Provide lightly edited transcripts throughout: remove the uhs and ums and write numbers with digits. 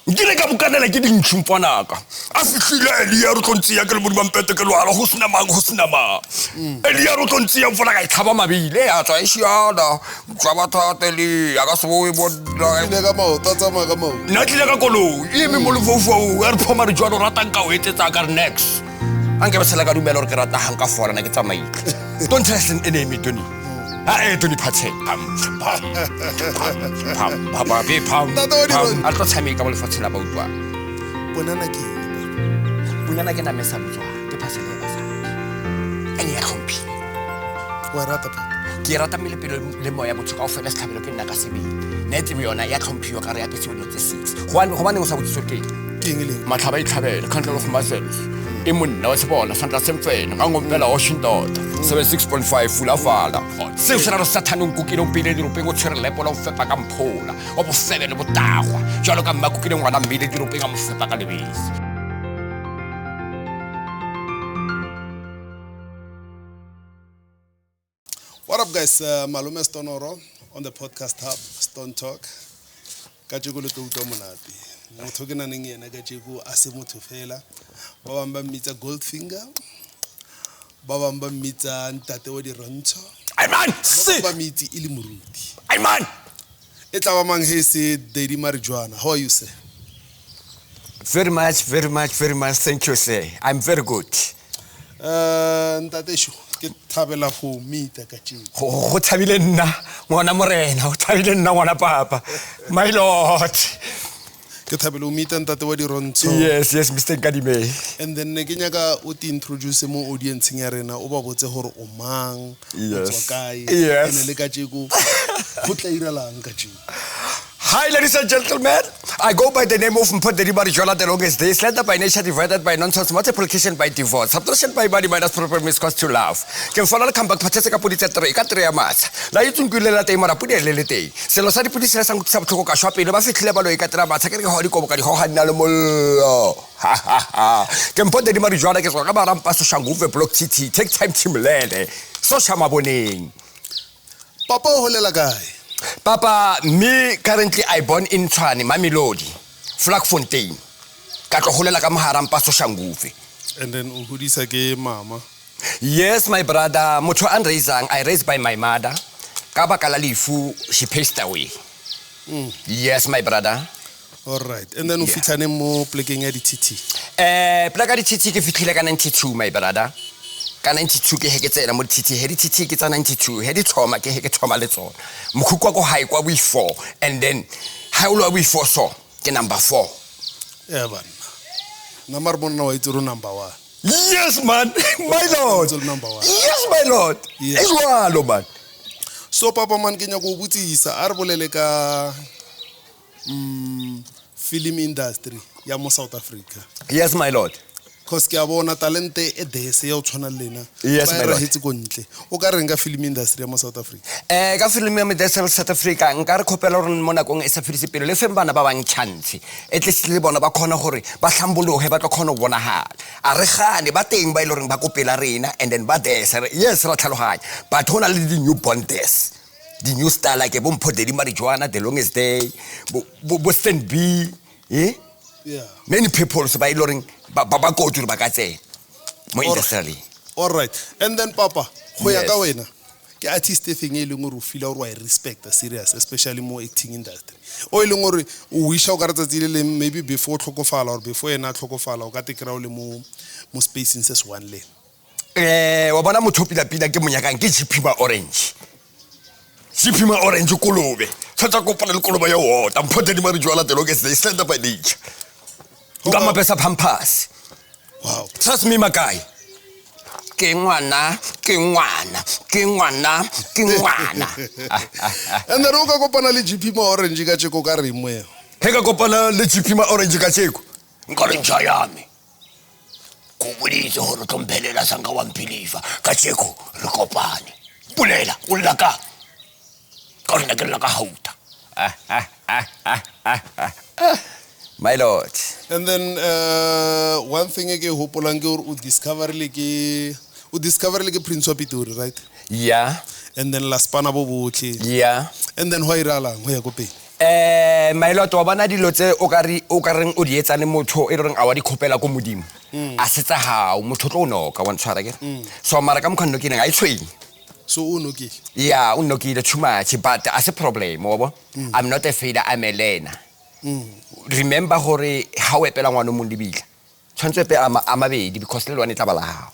Nkile ka bukanela ke dintšhumpanaka a fihlile Elia re tlontsia ke le mo dimampete ke lwala go sena mang Elia re tlontsia mfola ka itlhaba mabile a tswa ishiana tswa bathata le ya ka seboe bona Ile ka maoto tsamaya ka maoto. nna tlile ka koloi e me mo lefoufou a re phoma re jwa re ratang ka o etsetsa ka re next anke ba sela ka dumela gore ke rata hang ka fola na ke tsamaile don't test an enemy Tony Tony Patsy pam be pam a tlo tshameka mo lefatsheng la bautwa Punana ke na mesa botswa ke phasele ba sa ene ya khompi wa rata pa. ke rata mele pelo le moya motho ka ofela setlhabelo ke nna ka sebele nete mo yona ya khompiwa ka re ya petse no tse 6 go bane go sa botsitso ke Eng le matlhaba itlhabela control of muscles e monna wa sebona sandla semfena nga ngompela Washington 76.5 fulafala se se ra satanong kukile mpile di rupeng o tshwere lepo la o fepa ka mphola o bo febe le botagwa jalo ka mma kukile ngwana mmile di rupeng a mo fepa ka lebese. What up guys, Malume Stonoro on the podcast hub Stontalk. Ka tjeko le tlo monate. Motho ke naneng yena ka tjeko a se motho fela. Ba bang ba mmitsa Goldfinger. Ba bang ba mmitsa ntate wa di rontsho. Ai man, Ba mitsi ile moruti. ai man. E tla ba mang he se Daddy Marijuana. How are you sir? Very much. Thank you, sir. I'm very good. Ntate sho ke thabela go meeta ka tjeko. Go thabile nna ngwana morena, go thabile nna ngwana papa. My lord. Ke thabela o meeta ntate wa di rontsho. Yes, Mr. Kadime. And then ne ke nyaka o ti introduce mo audience ya rena o ba botse gore o mang o tswa kae ene le ka tjeko go tla iralang ka tjeko. Hi, ladies and gentlemen. I go by the name of Mpoderi Marijuana the longest day, slander by nature, divided by nonsense, multiplication by divorce, subtraction by body minus proper miscause to love. Can follow the comeback patese ka puditse tre ka tre ya matsa. La itsungkulela tei mara pudi le tei. Selo sa dipudise sa ngutsa botlhoko ka shwa pele ba fitlhile ba lo ikatela matsa ke re go di kobo ka di go ganna le mollo. Ke Mpoderi Marijuana ke tswa ka barampa so shanguve block TT, take time timlele. So shama boneng. Papa o holela kae? Papa, me currently I born in Tshwane, Mamelodi, Vlakfontein. Ka tlo holela ka Maharampa so Shanguve. And then o hodisa ke mama. Yes, my brother, motho an raisang, I raised by my mother. Ka baka la lefu, she passed away. Yes, my brother. All right. And then o fitlhane mo plekeng ya di TT. Plaka di TT ke fitlhile ka 92, my brother. Ka 92 ke he ke tsena mo TT he di TT ke tsa 92 he di thoma ke he ke thoma le tsona mokhukwa go high kwa we 4 and then ha o lo we 4 so ke number 4 yeah man namar monna wa itse ro number 1 yes man my lord number 1 yes my lord es walo man so papa man ke nya go butsisa a re bolele ka film industry ya mo South Africa. Yes my lord. Cause ke a bona talente e dese ya o tshwana lena yes my lord hitse go ntle o ka renga film industry ya mo South Africa ka film ya mo South Africa nka re khopela gore mo nakong e sa fedise pele le fem bana ba bang chance at least le bona ba khona gore ba hlambologe ba tla khona bona hala a re gane ba teng ba ile gore ba kopela rena and then ba desa yes ra tlhaloganya but hona le di new bondes the new star like bo Mpoderi Marijuana the longest day bo Stand B yeah many people so ba ile gore ba go to ba ka tsena mo industry. All right. And then papa go ya ka wena ke artist e feng e leng gore o feel gore wa respect serious especially mo acting industry o ile gore o wisha o ka ratsa le maybe before tlhokofala or before ena tlhokofala o ka tekera o le mo space in ses one le wa bona motho pila ke monyakang ke GP Orange kolobe tsatsa go pala le koloba ya o ta Mpoderi Marijuana the longest day stand up by nature ngama pesa pampas. Wow. Trust me my guy. Ke ngwana. And then o ka kopana le GP Orange ka tsheko ka re mo he ka kopana le GP Orange ka tsheko nka re ntsha yame go boditse gore tlomphelela sanga wa mpilifa ka tsheko re kopane pulela o lla ka rena ke lla ka hauta my lord. And then one thing ke hopolang ke o discover le ke Prince wa Pitori, right? Yeah. And then la spana bo botlhe. Yeah. And then why iralang go ya go pele? my lord wa bana dilo tse o ka reng o di etsane motho e reng a wa di khopela go modimo a setsa hao motho tlo noka wa ntshwara ke so mara ka mkhando ke neng a itshweng so o nokile yeah o nokile too much but as a problem obo I'm not a failure I'm a learner remember hore ha o epela ngwana mo ndibila tshwantse pe amabedi because le lwane tla bala hao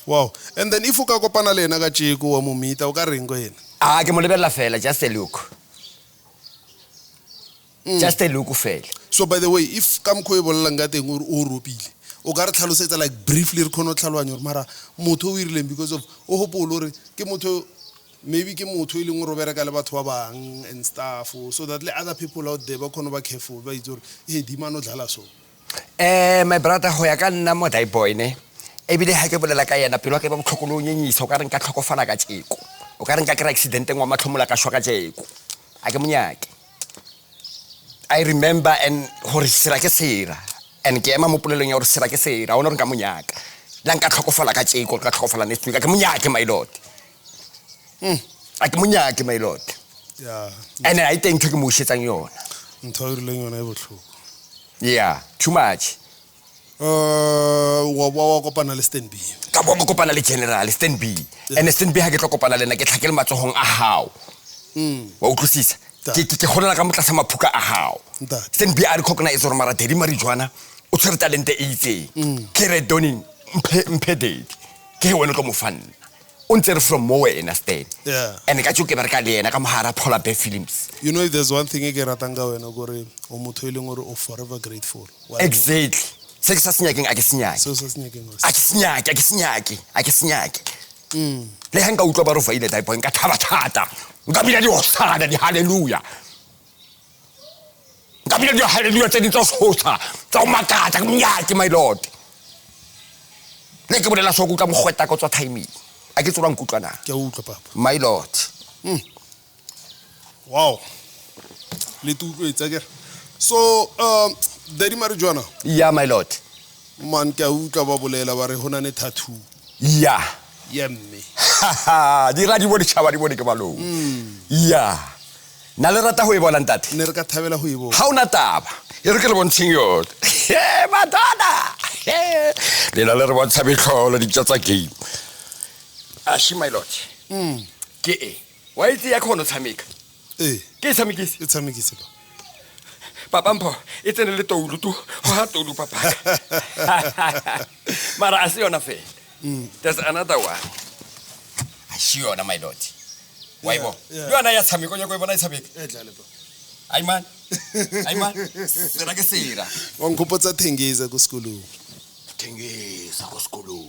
wow and then if o ka kopana le ena ka tsheko wa mo meet o ka reng go ena ke mo lebella fela just a look just a look fela so by the way if ka mkho e bolla nga teng o ropile o ka re tlhalosetsa like briefly re khono tlhalwanya gore mara motho o irileng because of o hopolo re ke motho maybe ke motho ile ngwe robera ka le batho ba bang and stuff so that le other people out there ba khono ba careful ba itse gore di mano dlala so my brother ho ya ka nna mo dai boy ne ebile ha ke bolela ka yena pelo ke ba botlhokolo o nyenyisa o ka reng ka tlhokofala ka tsheko o ka reng ka kra accident ngwa matlhomola ka shwa ka tsheko a ke monyake I remember and hore sera ke sera and ke ema mo polelong ya hore sera ke sera ona re ka monyaka la nka tlhokofala ka tsheko ka tlhokofala ne tswika ke monyake my lord a ke monyake my lord yeah and I think ke mo shetsang yona ntho e rileng yona e botlhoko yeah too much wa kopana le Stan B ka bo kopana le general Stan B and Stan B ha ke tlo kopana le nna ke tlhakele matsohong a hao wa utlwisisa ke khona ka motla sa maphuka a hao Stan B a recognize gore mara Daddy Marijuana o tshwere talente e itseng ke re doning mpededi ke wena tlo mo fanna o ntse re from mo wena Stan yeah and ka tshoko ke bereka le yena ka mohara Paula Bear Films you know if there's one thing e ke ratang ka wena gore o motho ile ngore o forever grateful exactly se ke sa senyakeng a ke senyake so senyakeng a ke senyake le hanga utlwa ba ro faile dai boy nka thaba thata nka bila di osana di hallelujah nka bila di hallelujah tse di tsosa tsa makata ke mnyake my lord le ke bolela so go ka mogweta ka tswa timing a ke tsorang kutlwana ke utlwa papa my lord wow le tu etsa ke so Daddy Marijuana yeah my lord man ke utlwa ba bolela ba re hona ne tattoo yeah mme di ra di bone chaba di bone ke balong yeah na le rata ho e bona ntate ne re ka thabela ho e bona ha una taba e re ke le bontshing yona madonna le na le re bontsha betlholo di tsa game ashi my lord ke wa itse ya khona tshameka ke tshamekise e tshamekise papa mpho e tsene le toulu tu ha toulu papa mara asiyona fe there's another one asiyona my lord waibo yona ya tshameko ya go bona tshameka dlale ba ai man sera ke sera wa nkopotsa thengeza go sekolong thengeza go sekolong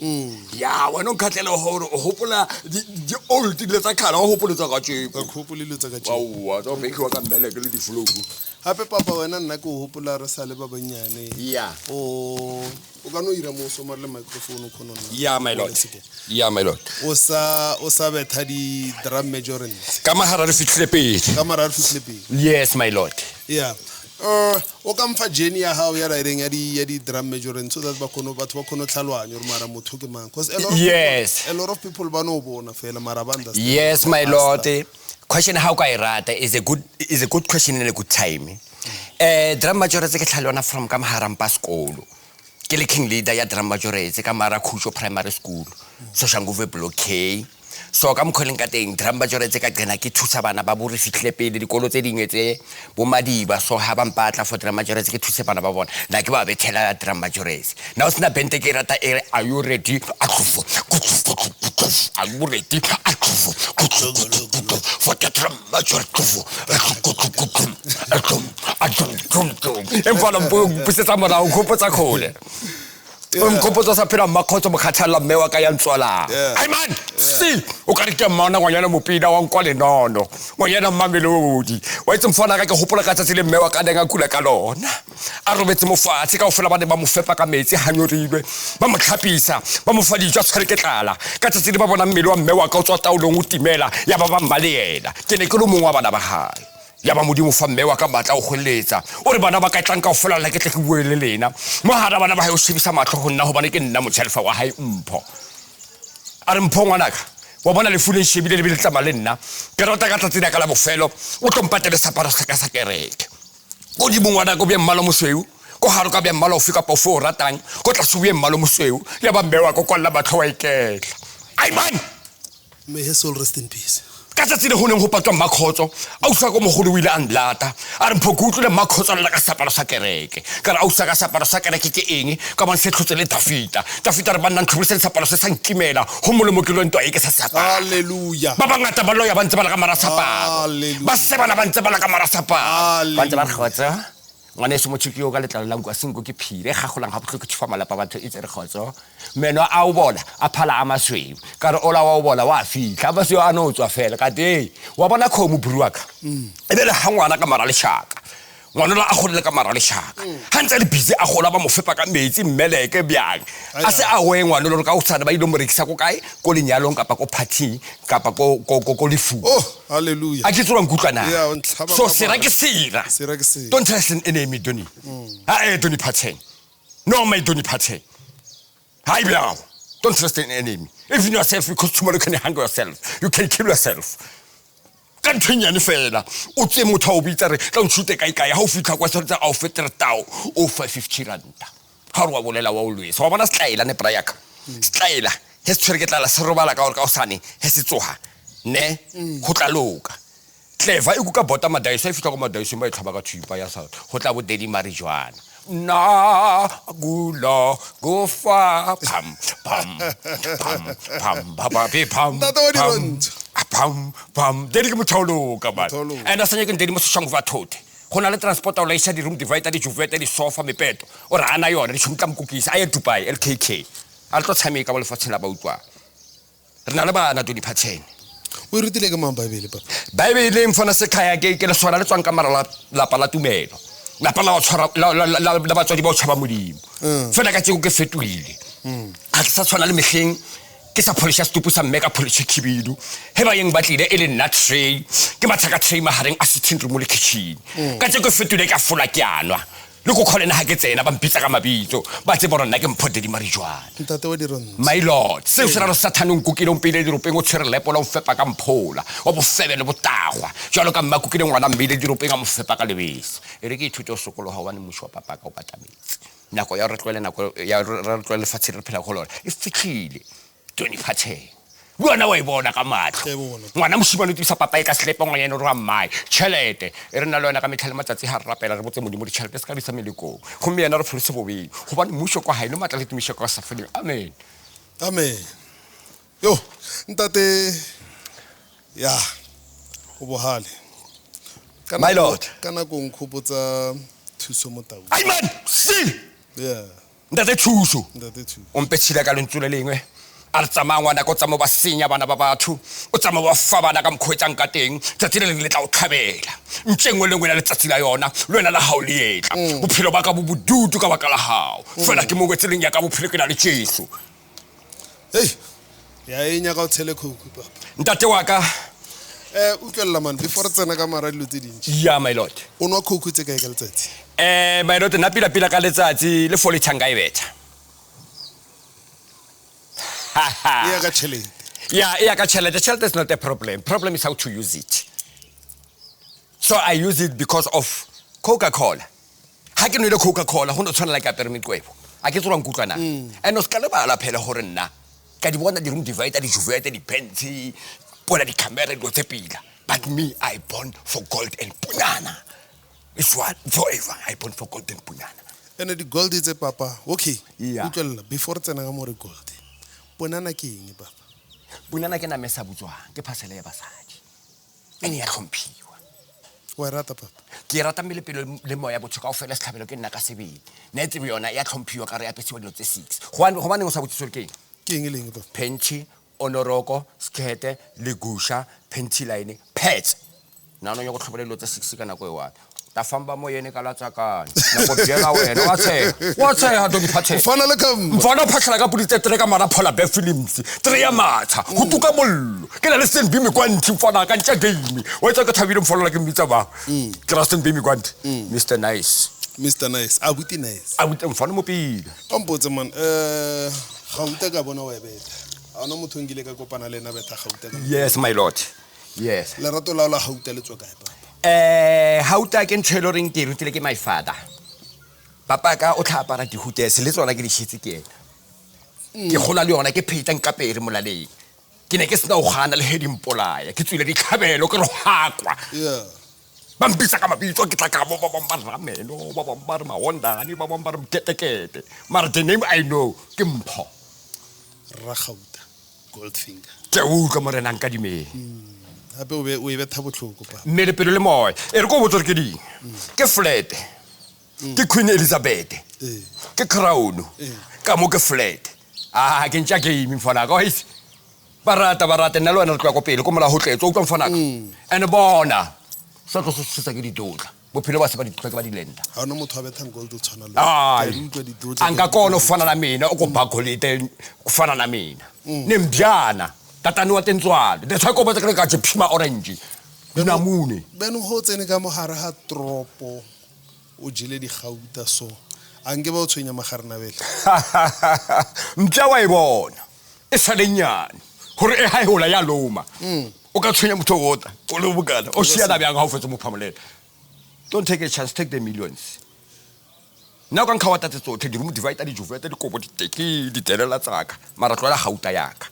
ya wena o khatlele hore o hopola di old le tsa khala o hopoletsa ka tsheko ka khopole tsa ka tsheko wa tso bekiwa ka mbeleke le di floku hape papa wena nna ke hopola re sa le ba banyane yeah o ka no ira mo so le microphone khona yeah my lord o sa betha di drum majorants ka mahara re fitlile pele yes my lord yeah o ka mfa journey ya hao ya raireng ya di drum majorants so that batho ba khono tlhalwanya gore mara motho ke mang because a lot of people ba no bona fela mara ba understand yes my lord question how ka irata is a good question in a good time drum majorants ke tlhalwana from ka maharampa school ke le king leader ya drum majorants ka mara Khusho primary school so shanguve block K so ka mkholeng ka teng drum majorants ka gena ke thusa bana ba bo re fitlhe pele dikolo tse dingwe tse bo madiba so ha ba mpatla for drum majorants ke thuse bana ba bona na ke ba bethela drum majorants now sina bente ke rata are you ready are you ready for the drum majorants emfana mpusetsa mona o khopotsa khole Mkopotsa sa phela makgotso mokhathala mme wa ka ya ntswala ai man si o ka re ke mmana ngwanyana mopida wa nkwa le nono ngwanyana mmamelodi wa itse mfana ka ke hopola ka tsatsi le mme wa ka denga kula ka lona a robetse mofatse ka ofela ba ne ba mo fepa ka metsi hanyorilwe ba mo tlhapisa ba mo fa dijo tshware ke tlala ka tsatsi le ba bona mmele wa mme wa ka o tswa taolong o timela ya ba mmaleyela ke ne ke lo mongwa bana ba hae ya ba modimo fa mme wa ka matla o goletsa o re bana ba ka tlang ka ofela la ke tle ke buele lena mo hara bana ba hae o shebisa matlo go nna go bana ke nna motshelfa wa hae mpho a re mpho ngwanaka wa bona le fuleng shebile le tla male nna ke rata ka tsatsina ka la bofelo o tlo mpatele saparo sa ka sa kereke Ko di mongwana go be mmala mosweu ko haro ka be mmala o fika pa fo ratang ko tla suwe mmala mosweu ya ba mbewa ko kwalla batho wa iketla ai man may his soul rest in peace ka tsa tsile honeng ho patwa makhotso a usa ko mogolo o ile a nlata a re phokutlo le makhotso la ka sapalo sa kereke ka ra usa ka sapalo sa kereke ke eng ka ba se tlhotse le Tafita re banna nthlobise sapalo se sa nkimela ho molemo ke lento a ke sa sapalo hallelujah ba bangata ba loya ba ntse ba la ka mara sapalo ba se bana ba ntse ba la ka mara sapalo ba ntse ba re khotsa ngwane se motshiki o ka letlalo la nka sengo ke phire ga golang ga botlhoko tshfa malapa batho e tsere khotso meno a o bona a phala a masweu ka re ola wa o bona wa fitla ba se a no tswa fela ka day wa bona khomo buruaka e le hangwana ka mara le shaka ngwana la a go le ka mara le shaka ha ntse le busy a gola ba mo fepa ka metsi mmeleke byang a se a we ngwana lo ka o tsana ba ile mo rekisa ko kae ko lenyalong kapa ko party kapa ko lifu oh hallelujah a ke tswa nkutlwana yeah so sera ke sera don't trust an enemy doni doni pattern no my doni pattern hi blau don't trust an enemy if you yourself because tomorrow you can hang yourself you can kill yourself ka ntshwenyane fela o tse motho o bitsa re tla ntshute kae ha o fitla kwa tsa a o fetera tao o 550 ranta ha re wa bolela wa o lwesa wa bona style ne prayaka style he tshwere ke tla la serobala ka o sane he se tsoha ne go tla loka clever e go ka bota madaiso e fitla go madaiso ba e tlhaba ka thipa ya sa go tla bo Daddy Marijwana na gula go fa pam baba be pam pam Daddy ke motolo ka ba and asanye ke Daddy mo shango va thote gona le transporter o la isa di room divider di juveta di sofa mepeto o ra ana yona di shumtla mkukisa a ye Dubai LKK a tlo tshameka ba le fatsheng la ba utlwa re na le bana do di pattern o rutile ka mang Bible papa Bible mfona se khaya ke le sona le tswang ka mara la pala tumelo la pala wa tshwara la batswadi ba o tshaba modimo fela ka tsego ke fetwile a tsa tshwana le mehleng ke sa polisha stupu sa mega polish khibidu he ba yeng batlile e le nut tray ke mathaka tray mahareng a sitting room le kitchen ka tsego fetwile ka fola kyanwa le go kholena ha ke tsena ba mpitsa ka mabitso ba tse bona ke mphodedi Marijwana ntate wa diron my lord se se ra satanong kukile o mpile diropeng o tshwere lepo la o fepa ka mphola o bo febe le botagwa jalo ka mmakukile ngwana mbile diropeng a mo fepa ka lebese ere ke ithuto sokolo ha wa ne musho papa ka o patametse nako ya re tlwele nako ya re tlwele fatshe re phela go lona e fitlhile Tony Pattern buana wa ibona ka matlo ngwana moshimane tsa papa e ka slepa ngwana eno ra mai chelete e re na le wena ka metlhale matsatsi ha re rapela re botse modimo di chelete se ka di sa meleko go me yena re phulse bobedi go ba mmusho kwa haile matla le tumisho kwa safedi amen yo ntate ya go bohale my lord kana go nkhopotsa Thuso Motaung ai man si yeah ntate Thuso o mpetshila ka lentsule lengwe a re tsamaya ngwana ko tsamo ba senya bana ba batho o tsamo ba fa bana ka mkhwetsang ka teng tsatsi le le tla o tlhabela ntshengwe le ngwena le tsatsi la yona le wena la hao le etla bophelo ba ka bo bodudu ka baka la hao fela ke mo gwetseleng ya ka bophelo ke na le Jesu hey ya enya ka o tshele khokhu papa ntate wa ka utlwela man before tsena ka mara dilo tse dintsi yeah my lord o nwa khokhu tse kae ka letsatsi my lord na pila ka letsatsi le fole thanga e betha yeah ka chelete yeah ka chelete is not a problem is how to use it so I use it because of Coca-Cola ha ke nwele Coca-Cola ho no tshwana like a permikwebo a ke tswa nkutlwana and o ska le bala phela hore nna ka di bona di room divider di juveta di penti bona di camera di tsepila but me I born for gold and punana it's what forever I born for gold and punana and the gold is a papa okay yeah utlwela before tsena ka more gold punana ke eng papa punana ke na mesa butswa ke phasele ya basadi ene ya tlhomphiwa wa rata papa ke rata mmele pelo le moya botho ka o fela setlhabelo ke nna ka sebedi netse yona ya tlhomphiwa ka re ya pesiwa dilo tse 6 go bane go sa botsiswe ke eng le eng papa penchi onoroko skete legusha penty line pets nano yo go tlhobela dilo tse 6 ka nako e wa ta famba mo yene ka latsakana nako dira wena wa tsaya do diphathe fana le ka mfana phahla ka pudi tsetere ka mara phola be films tre ya matha go tuka mollo ke na le send bimi kwa ntsi fana ka ntse game wa tsa ka thabile mfolla ke mbitsa ba ke ra send bimi kwa ntsi Mr Nice abuti mfana mo pila ompotse man gauta ka bona wa beta ana motho ngile ka kopana le na beta gauta yes my lord yes le rato la gauta le tswa kae papa Hauta ke ntho e leng ke rutile ke my father. Papa ka o tla apara dihute se le tsona ke di shitse ke ena. Ke gola le yona ke pheta nka pere molaleng. Ke ne ke sena o gana le heading polaya ke tswile di khabelo ke re hakwa. Yeah. Bampisa ka mabitso ke tla ka mo ba ramelo ba ba mahondane ba ba ketekete. Mara the name I know ke Mpho. Ragauta Goldfinger. Ke utlwa morena nka dimeng. Hape o e betha botlhoko pa. Mmele pelo le moya e re go botsa ke ding ke flat ke Queen Elizabeth ke crown ka mo ke flat ke ntja game mfana ka his barata nna lona re tloa go pele go mola ho tletso o tlo mfana ka and bona sa tlo se ke ditotla bophelo ba se ba ditotla ke ba dilenda ha ona motho a bethang gold o tshwana le utlwa ditotla anga kona fana na mina o go bagolite ku fana na mina nembyana tatani wa tentswalo that's why go batla ka phima orange dinamune beno ho tsene ka mogare ha tropo o jile di gauta so ange ba o tshwenya magarena bele mtla wa ibona e salenyane hore e ha hola ya loma o ka tshwenya motho wota o le bokana o sia da bjang ha o fetse mo phamolele don't take a chance take the millions now kan khawata tsetso the room divide di juveta di kobo di teki di telela tsaka mara tlola gauta yaka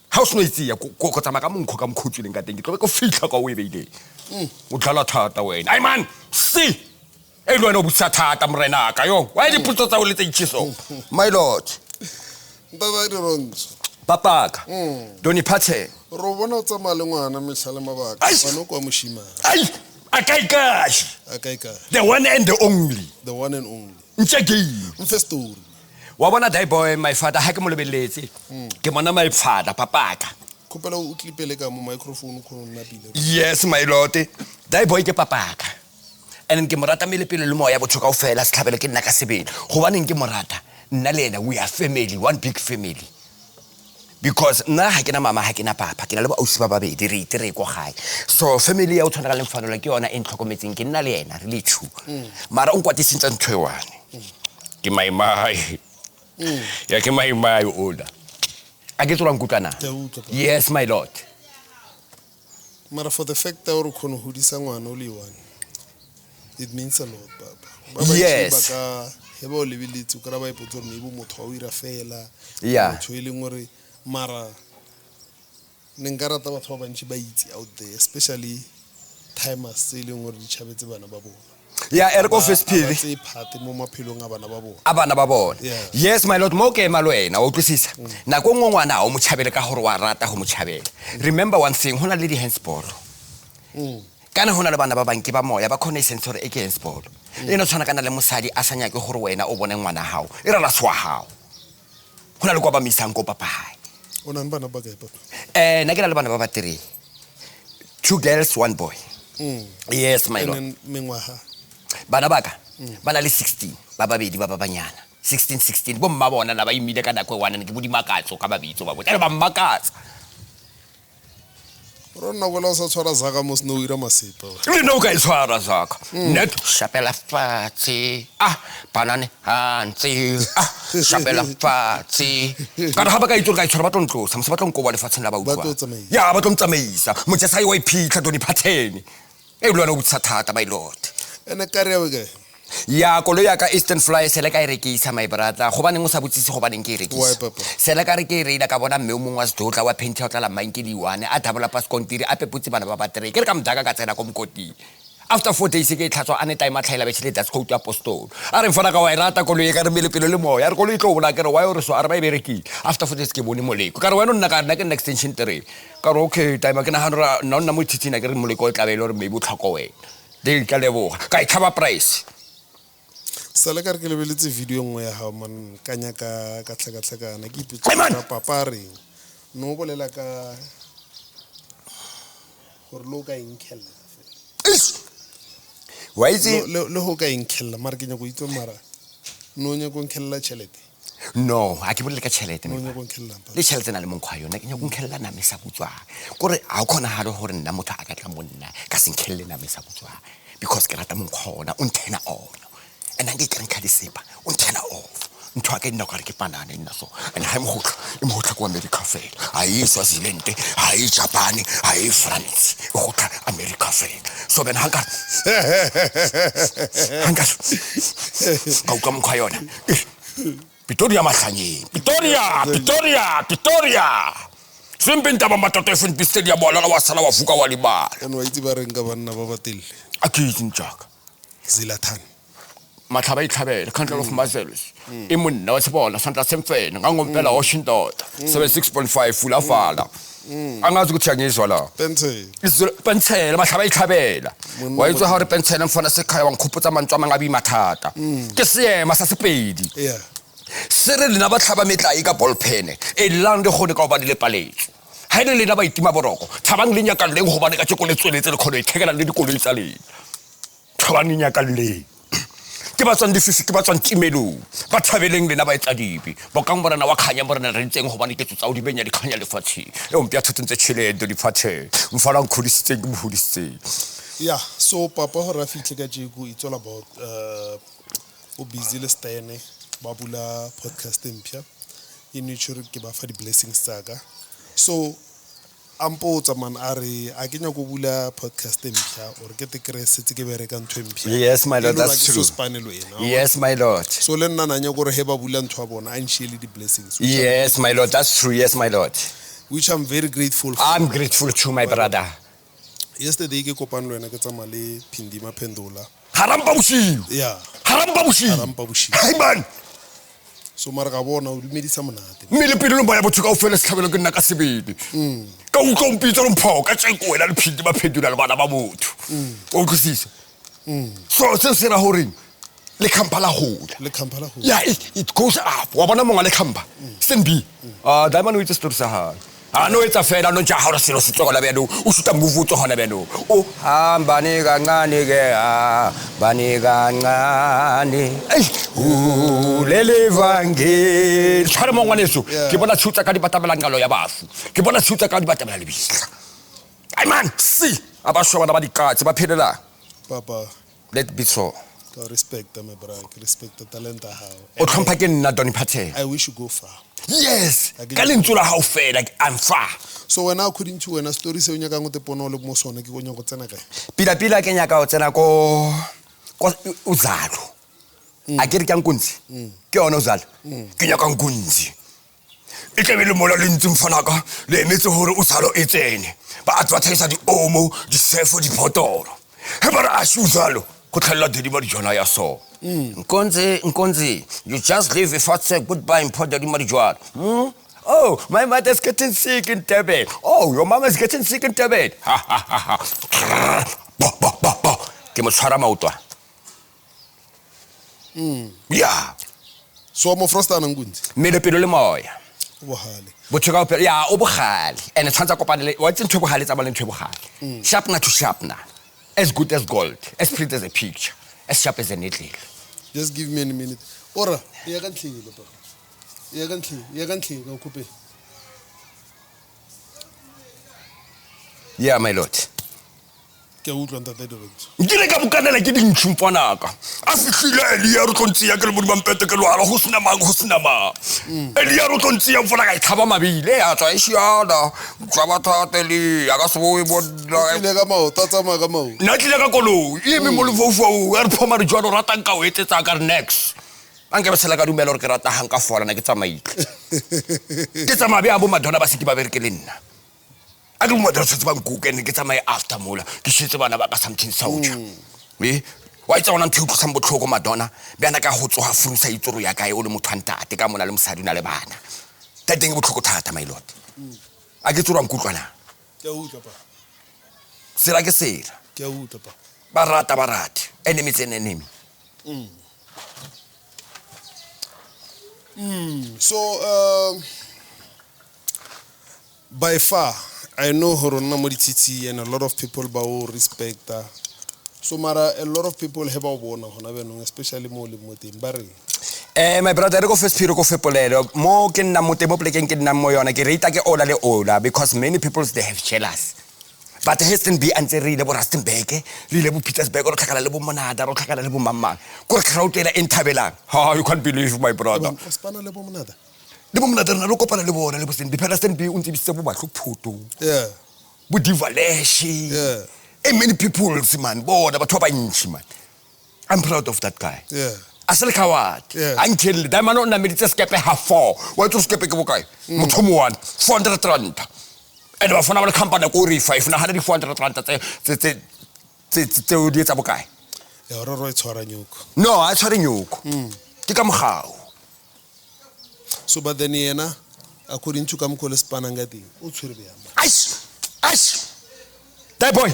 house no itsia go tsama ka monkgo ka mkhutsuleng ka teng ke tlobe go fihla ka o e beile o tlala thata wena ai man see e lwana o butsa thata morena ka yo why di putso tsa o le tseitšiso my lord baba di wrong papaka doni pathe ro bona o tsamaya le ngwana mehlale mabaka bana o kwa moshima ai akaikashi the one and the only ntsheke story wa bona dai boy my father ha ke mo lebeletse ke mona my father papaka khopela o klipele ka mo microphone go nna pile yes my lord dai boy ke papaka and ke morata mele pele le moya botho ka o fela se tlhabele ke nna ka sebele go baneng ke morata nna le ena we are family one big family because nna ha ke na mama ha ke na papa ke na le ba ausi ba babedi re itere go gae so family ya o tshwana ka le mfanola ke yona en tlhokometseng ke nna le ena re le two mara o nkwatisitse ntho e wane ke my ya ke my oda a ke tswa nkutlana yes my lord mara for the fact that o khona ho disa ngwana o le one it means a lot baba yes baka heba o lebeletse o kra ba ipotso re maybe motho o ira fela motho ile ngore mara nengarata batho ba bantsi ba itse out there especially timers ile ngore di chabetse bana ba bona ergo first period tse phate mo maphelong a bana ba bona yes my lord mo ke malwena o tlisisa nako ngwana o mo chabele ka gore wa rata go mo chabela remember one thing hona le di handsball kana hona le bana ba banke ba moya ba khone sensor e ke handsball eno tshwana kana le mosadi a sanya ke gore wena o bone ngwana hao e rala swa hao hona le kwa ba misang ko papa hae ona bana ba kae papa na ke na le bana ba ba 3 2 girls 1 boy yes my lord mengwaha bana baka bana le 16 ba babedi ba banyana 16 bo mma bona na ba imile ka nako wana ke bodi makatso ka babitso ba botsa ba mmakatsa rona bola sa tshwara zaka mo sno ira masepa le no ka tshwara zaka net shapela fatse banane hantsi shapela fatse ka ha ba ka itse ka tshwara ba tlontlosa mo se ba tlonko ba le fatseng la ba utlwa ya ba tlontsamaisa mo tsa sai wa iphitlha doni pattern e lwana o butsa thata my lord ene kare wa ke ya kolo ya ka Eastern Fly se le ka rekisa my brother go baneng o sa botsisi go baneng ke rekisa se le ka re ke reila ka bona mme o mongwa se dotla wa painter o tla la mankedi one a double pass kontiri a peputse bana ba 3 ke re ka mdaka ka tsena ko mkoti after 4 days ke tlhatswa ane time a tlhaela betšhile that's code apostol a re mfana ka wa irata kolo ye ka re mele pelo le moya re kolo e tlo bona ke re wa yo re so a re ba berekile after 4 days ke bone moleko ka re wena nna ka nna ke extension 3 ka re okay time ke na hanra nna mo tshitsina ke re moleko o tlabelo re maybe o tlhoko wena de ka leboga ka e tlhaba price sala ka re ke lebeletse video nngwe ya ha man kanya ka tlhakatlhakana ke ipotsa ka papa re no bolela ka gore lo ka inkella wa itse le ho ka inkella mara ke nya go itse mara no nya go inkella chelete no ha ke bolela ka chelete no nya go inkella le chelete na le monkgwa yona ke nya go inkella na me sa butswa gore a o khona ha gore nna motho a ka tla monna ka senkelle na me sa butswa because ke rata monkgwa ona o nthena ona and I get khadisepa on turn off ntho ke nna ka re ke panane nna so and ha imogotla kwa America fela ha e Swaziland ha e Japan ha e France o gotla America fela so ben hanga ka uka mkhwa yona Pitori mahlanyeng Pitori Simpinta ba matoto FNB stadium wala wa sala wa vuka wa libala and wa itse ba reng ka banna ba batile akitsi njaka Zilathan matlhaba itlhabela country of Mazels imonna wa sibona santa semfene ngangompela Washington 76.5 fula fala angazi ukuthi angizwa la pensela matlhaba itlhabela wayitse ha re pensela mfana sekhaya wangikhuputsa mantswa mangabi mathata ke siyema sasipedi yeah sere lena ba tlhaba metlae ka ball pen e lande gone ka ba dile paletso ha ile lena ba itima boroko thabang le nyaka leng go bane ka tsheko le tsweletse le khone ithekela le dikoloi tsa lena thabang le nyaka le ke ba tsang difisi ke ba tsang timelo ba thabeleng lena ba etsa dipi bokang borana wa khanya borana re ntseng go bane ke tsa o di benya di khanya le fatshi e o mpya thotse tsheledo di phathe mfala ngkhudisitseng ke mohudisitseng yeah so papa ho ra fihle ka jiku it's all about o busy le stene ba bula podcast empia nurture ke ba fa di blessings tsaka so ampotsa man are a kenya go bula podcast empia or ke te kresetse ke bereka ntho empia yes my lord that's true yes my lord so le nna nanya gore he ba bula ntho a bona and share di blessings yes my lord that's true yes my lord which I'm very grateful for. I'm grateful to my brother yesterday ke kopana le wena ke tsama le Phindima Pendula haramba bushi yeah haramba bushi hey man so mara ga bona o dumedisa monate mmele pele lo ba ya botho ka o fela setlhabelo ke nna ka sebedi ka o kompitsa lo mpho ka tseko wena le Phindima Pendula le bana ba botho o kusisa so se ra hore le khampala hola yeah it goes up wa bona monga le khampa senbi diamond with the story sa ha ano etsa fela no ja ha re selo se tsokola beno o shuta move utso hona beno o hamba ne kancane ke bani kancane ulele vangeli tshware mongwaneso ke bona tshutsa ka dibatabela ngalo ya bafu ke bona tshutsa ka dibatabela le bihla ai man see abashwa bana ba dikatse ba phelela papa let be so ka respect my brother respect the talent how o tlhompha ke nna Donny Phathela I wish you go far yes ka lentsula ha o fela I'm far so when I couldn't you when a story se o nyaka ngo te pono le mo sona ke go nyaka tsena kae pila ke nyaka o tsena ko uzalo a ke re ka nkunzi ke ona uzalo ke nyaka nkunzi e tlebele mola le ntse mfanaka le emetse hore uzalo e tsene ba advertise di omo di sefo di botolo he bara a uzalo go tlhella delivery jona ya so Nkonzi, you just leave if I say goodbye in Port Delivery Jwana. Oh, my mother's getting sick in Tibet. Oh, your mama's getting sick in Tibet. Ha ha ha ha. Ke mo tshwara maotwa. Yeah. So mo frosta na ngunzi. Mele pelo le moya. Bohale. Botsheka pelo ya o bogale. Ene tshantsa kopanele wa tse ntwe bogale tsa ba le ntwe bogale. Sharpner to sharpner. As good as gold, as pretty as a picture, as sharp as a needle. Just give me a minute. Ora, ya ka ntlile papa. Ya ka ntlile ka kope. Yeah, my lord. Ke utlwa ntate Dobetso. Ngile ka bukanela ke dintshumpanaka. A fihlile Elia re tlontsia ke le bodima mpete ke lwala go sina mang. Elia re tlontsia mfona ka itlhaba mabile a tswa ishiana. Tswa bathateli ya ka soe bodla. Ile ka mao tatsama ka mao. Na tlile ka koloi. E me mo le fofo a re phoma re jwa rata nka o etsetsa ka next. Anke ba sela ka dumela re ke rata hang ka fola na ke tsamaile. Ke tsamabe a bo Madonna ba siti ba bereke le nna. I don't want to say about cook and get my after mola. The shit about something soldier. Me? Why it's on until some botrogo Madonna? Bianaka Hoto have fruit say to Yaka or Mutanta, take a monalum sadina lebana. That thing would cook my lord. I get to Ram Kukana. Say like I said. Barat. Enemies and enemy. So, by far, I know Horona Modititi and a lot of people bao respect her. So mara a lot of people have a bona especially more Bari. My brother go first piro go fepolelo mo ke nna mo temo plekeng ke nna mo yona ke reita ke ola le ola because many people they have jealous. but Heston be answering the Rustenberg, Lille Petersburg, or Kakalabo Monada, or Kakalabo Mamma. Go crowd in Tabela. How you can't believe my brother. The woman that I look up at the wall and was in the Palestine be until Puto. Yeah. With Divaleshi. Yeah. And many people, man, bored about 12 inch, man. I'm proud of that guy. Yeah. Asal kawat. Yeah. Until the man on the military scape half 4. What to scape a guy? Mutomuan, 400 rand. And the phone company Uri 5, 400 rand. It's a guy. No, I saw you. Tikam how. So, but then, Yena, according to Kamko Spanangati, Ice. That boy.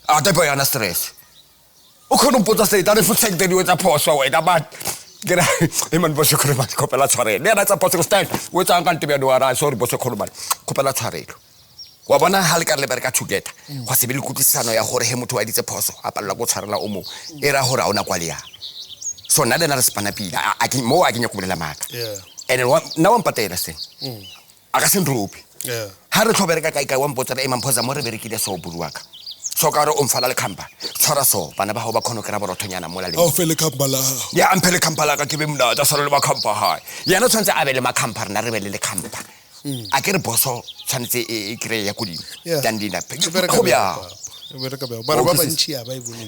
That boy, on stress. O couldn't put us that if you take the with a post away, but get him and Bosso Copella Tare. That's a possible stand, which I'm going to be a door. I saw Bosso Copella Tare. Wabana halika leberka to get. Possibly Kutisano, ya hore him to edit a poso, Apalago Sarla Omo, Era Hora on Aqualia. So, not another spanapida. I can more, I can mak. Yeah. And now I'm potatoes. I got some rope. Yeah. Harry Toberka, one bottle, Eman Posamore, very kid, so Buruaka. Sokaro Falal Campa, Soraso, Panabahoba Conocaraborotoniana Mola. Oh, Felicambala. Yeah, I'm Pelicampala, give him the Soloma Campa High. Yana Santa Abelema Campa, Narevele Campa. I get a bosso, Sanse Creacudi, Dandina,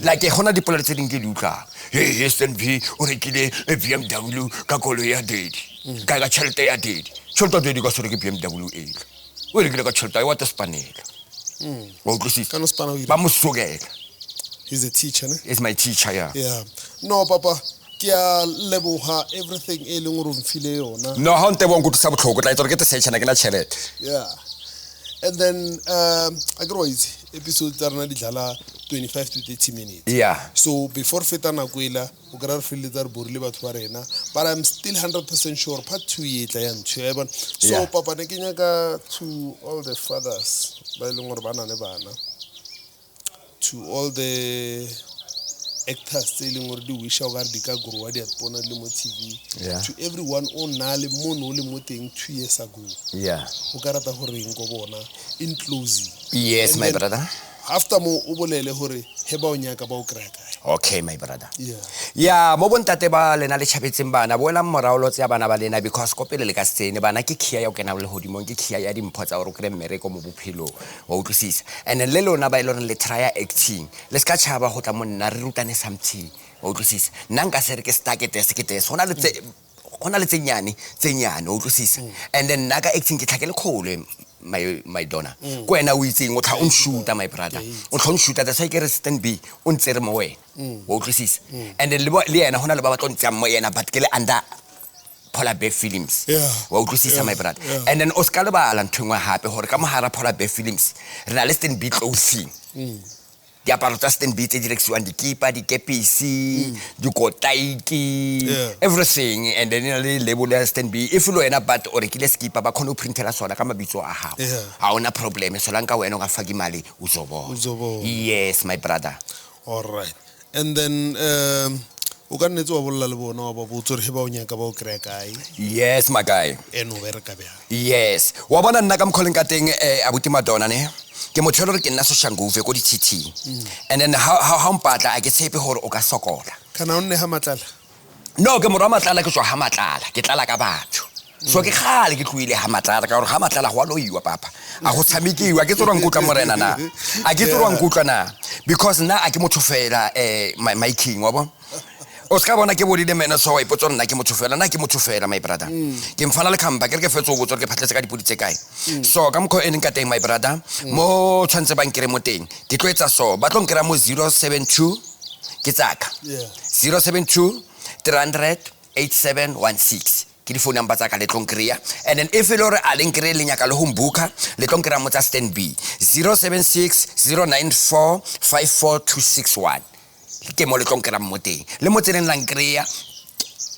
like a Honda diplomatic in Giluka. Yes, and V, Orikide, a BMW, Cacolia did. Gaga Chelte did. Chilta did go to the BMW 8. We'll get a Chilta, what a Spaniel. Well, he's a teacher, ne? He's my teacher, yeah. Yeah. No, Papa. Kia level ha everything along room fileo. No, Hunter won't go to Sabot. I get the session. I cannot share it. Yeah. And then I grow it. Episode 25 to 30 minutes. Yeah. So before Fetana Guila, Ugar Filiter Burliba Tuarena, but I'm still 100% sure part 2 years I am to So Papa Nekinyaga to all the fathers by Lungorbana Nevana, to all the actors selling or do wish our Dika Gurwadi at Pona Limo TV, to everyone on Nali Mono Limoting 2 years ago. Yeah. Ugarata Horingo Bona, inclusive. Yes, and my brother. After mo ubolele hore heba onyaka ba o kraka. Okay, my brother. Yeah. Yeah, mo bontate ba lena le tshapetseng bana boela moraolo tsa bana ba lena because kopele le ka sene bana ke khia ya o kena le hodimo ke khia ya dimpho tsa o re kre mmereko mo bophelo wa utlwisisa and le lona ba ile le try acting le ska tshaba go tla monna re rutane something wa utlwisisa nna nka se re ke stake test ke test hona le tsenyane o utlwisisa and then naka acting ke tlhakele khole my donna kwena o itseng o tla on shoot my brother o tla on shoot that's why ke re stand be o ntsere mo wena o utlwisisa and then le yena hona le ba batlo ntse mo yena but ke le under Polar Bear Films wa utlwisisa my brother and then Oscar le ba ala nthongwa hape hore ka mohara Polar Bear Films re na le stand be clothing di aparo tsa stand be tse direksiwang dikipa dikepisi dikotaiki everything and then le label ya stand be if lo ena but o rekile skipa ba khona o printela sona ka mabitso a hao ha ona problem so lanka wena ga faki mali uzobo yes my brother. All right. And then o ka nnetse wa bolla le bona wa ba botso re heba o nyaka ba o krea kae. Yes my guy. Eno bereka bya. Yes wa bona nna ka mkholing ka teng abuti Madonna ne ke motho re ke nna so shanguve ko di TT and then how mpatla a ke tshepe hore o ka sokola kana o nne ha matlala no ke morwa matlala ke tswa ha matlala ke tlala ka batho so ke khale ke tluile ha matlala ka hore ha matlala go a loiwa papa a go tshamekiwa ke tsorwa nkutla morena na a ke tsorwa nkutla na because na a ke motho fela my king wa bona o ska bona ke bodile mena so wa ipotsa nna ke motho fela my brother ke mfana le khamba ke fetsa o botsa ke phatletse ka dipodi tse kae so ka mkho ene ka teng my brother mo tshwantse bang kere mo teng ke tloetsa so ba tlo nkera mo 072 ke tsaka 072 300 8716 ke di phone number tsa ka le tlo nkrea and then if lore a le nkere le nyaka le ho mbuka le tlo nkera mo tsa stand B 076 094 54261 ke mo le tlo nkera mo teng le mo tseneng la nkrea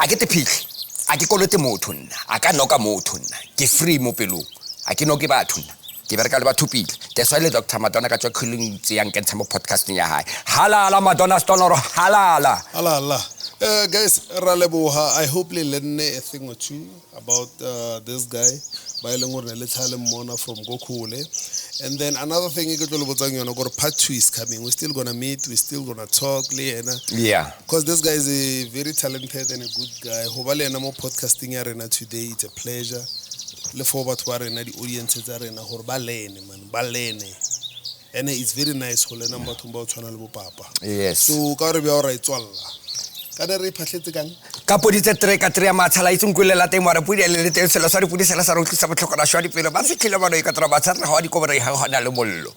a ke te phitlhe a ke kolote motho nna a ka noka motho nna ke free mo pelong a ke noke batho nna ke bereka le batho pile that's why le Dr. Madonna ka tswa khulung tse yang ke ntsha mo podcasting ya hae halala Madonna Stontalk halala Guys, I hope you learn a thing or two about this guy. From Gokule. And then another thing, part 2 is coming. We're still gonna meet, we're still gonna talk. Yeah. Because this guy is a very talented and a good guy. Hopefully, I'm podcasting arena today. It's a pleasure. Le forward to arena the audiences arena balene. And it's very nice. Yes. So, gotta be alright. Ka poditse tre ka tre matshala itseng kulela teng mara pudi le teng selo sa dipudi sela sa re tlisa botlhokwa shwa dipelo ba fitlhile ba no e ka tra ba tsara ga di kobere ga gona le mollo